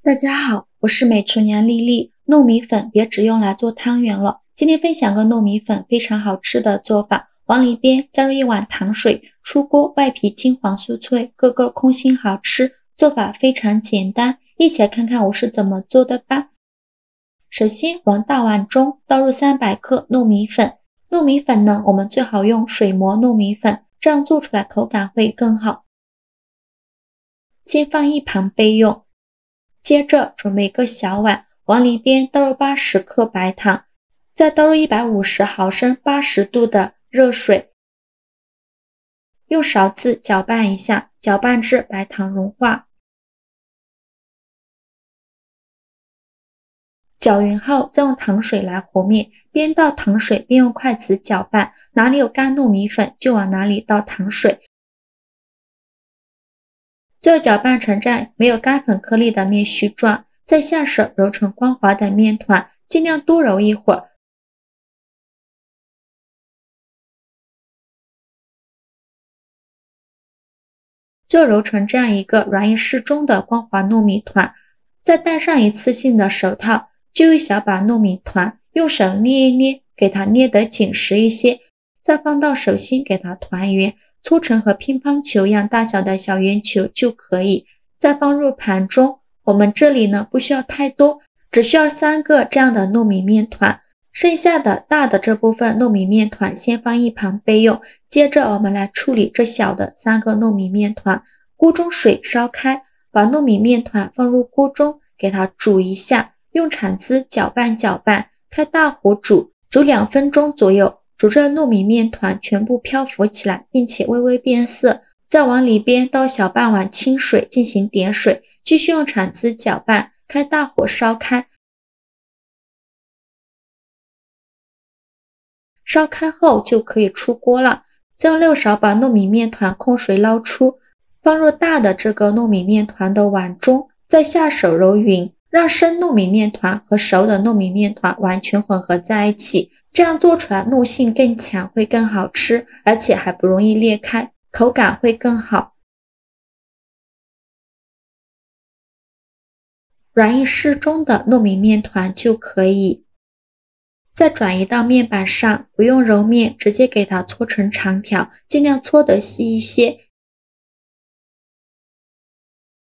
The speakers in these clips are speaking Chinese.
大家好，我是美厨娘丽丽。糯米粉别只用来做汤圆了，今天分享个糯米粉非常好吃的做法。往里边加入1碗糖水，出锅，外皮金黄酥脆，个个空心好吃。做法非常简单，一起来看看我是怎么做的吧。首先往大碗中倒入300克糯米粉。糯米粉呢，我们最好用水磨糯米粉，这样做出来口感会更好。先放一旁备用。接着准备一个小碗，往里边倒入80克白糖，再倒入150毫升80度的热水，用勺子搅拌一下，搅拌至白糖融化。搅匀后再用糖水来和面，边倒糖水边用筷子搅拌，哪里有干糯米粉就往哪里倒糖水。最后搅拌成这样没有干粉颗粒的面絮状，再下手揉成光滑的面团，尽量多揉一会儿。就揉成这样一个软硬适中的光滑糯米团，再戴上一次性的手套，揪一小把糯米团，用手捏一捏，给它捏得紧实一些，再放到手心给它团圆。搓成和乒乓球一样大小的小圆球就可以，再放入盘中。我们这里呢不需要太多，只需要3个这样的糯米面团，剩下的大的这部分糯米面团先放一旁备用。接着我们来处理这小的3个糯米面团。锅中水烧开，把糯米面团放入锅中，给它煮一下，用铲子搅拌搅拌，开大火煮2分钟左右。煮着糯米面团全部漂浮起来，并且微微变色，再往里边倒小半碗清水进行点水，继续用铲子搅拌，开大火烧开。烧开后就可以出锅了，再用6勺把糯米面团控水捞出，放入大的这个糯米面团的碗中，再下手揉匀，让生糯米面团和熟的糯米面团完全混合在一起。这样做出来糯性更强，会更好吃，而且还不容易裂开，口感会更好。软硬适中的糯米面团就可以。再转移到面板上，不用揉面，直接给它搓成长条，尽量搓得细一些，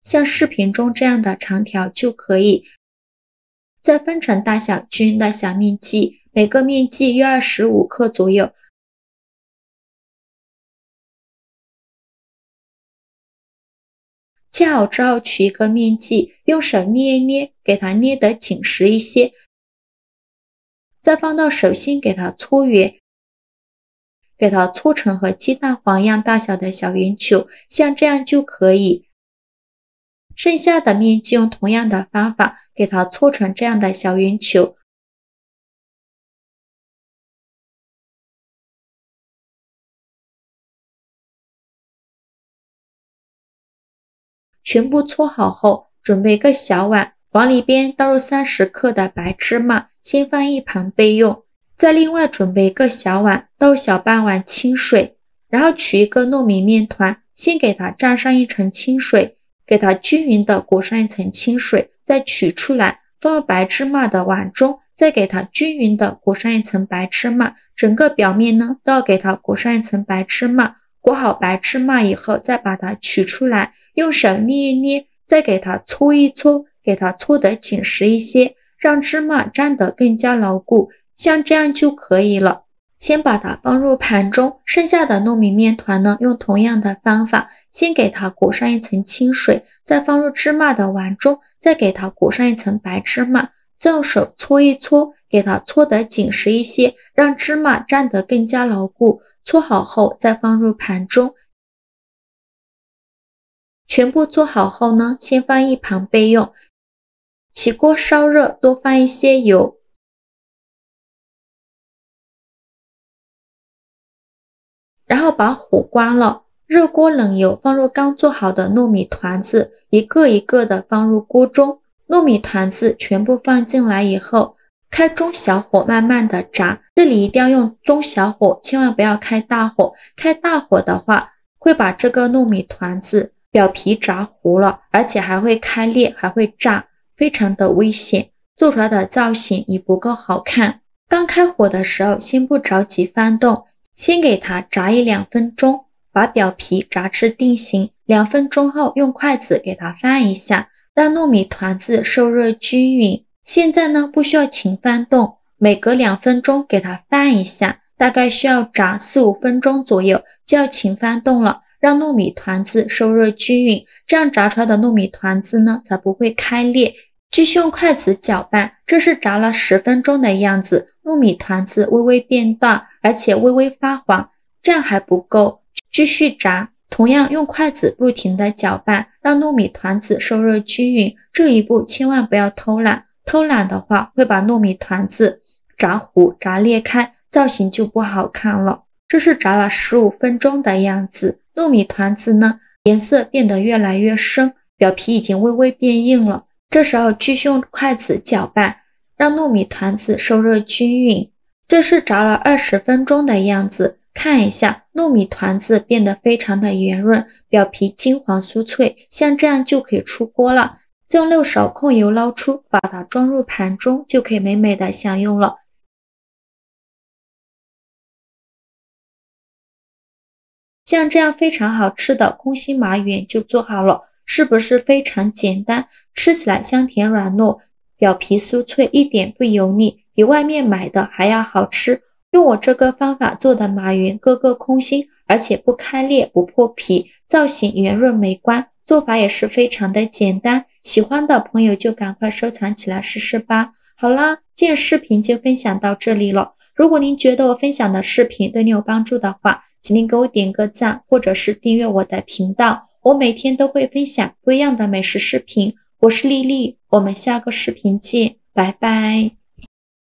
像视频中这样的长条就可以。再分成大小均的小面剂，每个面剂约25克左右。切好之后取一个面剂，用手捏一捏，给它捏得紧实一些，再放到手心给它搓圆，给它搓成和鸡蛋黄一样大小的小圆球，像这样就可以。剩下的面剂用同样的方法给它搓成这样的小圆球。全部搓好后，准备个小碗，往里边倒入30克的白芝麻，先放一旁备用。再另外准备个小碗，倒入小半碗清水，然后取一个糯米面团，先给它蘸上一层清水，给它均匀的裹上一层清水，再取出来，放入白芝麻的碗中，再给它均匀的裹上一层白芝麻，整个表面呢都要给它裹上一层白芝麻。裹好白芝麻以后，再把它取出来，用手捏一捏，再给它搓一搓，给它搓得紧实一些，让芝麻粘得更加牢固，像这样就可以了。先把它放入盘中，剩下的糯米面团呢，用同样的方法，先给它裹上一层清水，再放入芝麻的碗中，再给它裹上一层白芝麻，再用手搓一搓，给它搓得紧实一些，让芝麻粘得更加牢固。搓好后再放入盘中。全部做好后呢，先放一旁备用。起锅烧热，多放一些油。然后把火关了，热锅冷油放入刚做好的糯米团子，一个一个的放入锅中。糯米团子全部放进来以后，开中小火慢慢的炸，这里一定要用中小火，千万不要开大火。开大火的话，会把这个糯米团子表皮炸糊了，而且还会开裂，还会炸。非常的危险，做出来的造型也不够好看。刚开火的时候，先不着急翻动，先给它炸1-2分钟，把表皮炸至定型。2分钟后，用筷子给它翻一下，让糯米团子受热均匀。现在呢，不需要勤翻动，每隔2分钟给它翻一下，大概需要炸4-5分钟左右，就要勤翻动了，让糯米团子受热均匀，这样炸出来的糯米团子呢，才不会开裂。继续用筷子搅拌，这是炸了10分钟的样子，糯米团子微微变大，而且微微发黄，这样还不够，继续炸。同样用筷子不停地搅拌，让糯米团子受热均匀。这一步千万不要偷懒，偷懒的话会把糯米团子炸糊、炸裂开，造型就不好看了。这是炸了15分钟的样子，糯米团子呢，颜色变得越来越深，表皮已经微微变硬了。这时候继续用筷子搅拌，让糯米团子受热均匀。这是炸了20分钟的样子，看一下糯米团子变得非常的圆润，表皮金黄酥脆，像这样就可以出锅了。再用6勺控油捞出，把它装入盘中，就可以美美的享用了。像这样非常好吃的空心麻圆就做好了，是不是非常简单？吃起来香甜软糯，表皮酥脆，一点不油腻，比外面买的还要好吃。用我这个方法做的麻圆个个空心，而且不开裂不破皮，造型圆润美观，做法也是非常的简单。喜欢的朋友就赶快收藏起来试试吧。好啦，今天视频就分享到这里了。如果您觉得我分享的视频对你有帮助的话，请您给我点个赞，或者是订阅我的频道，我每天都会分享不一样的美食视频。我是丽丽，我们下个视频见，拜拜。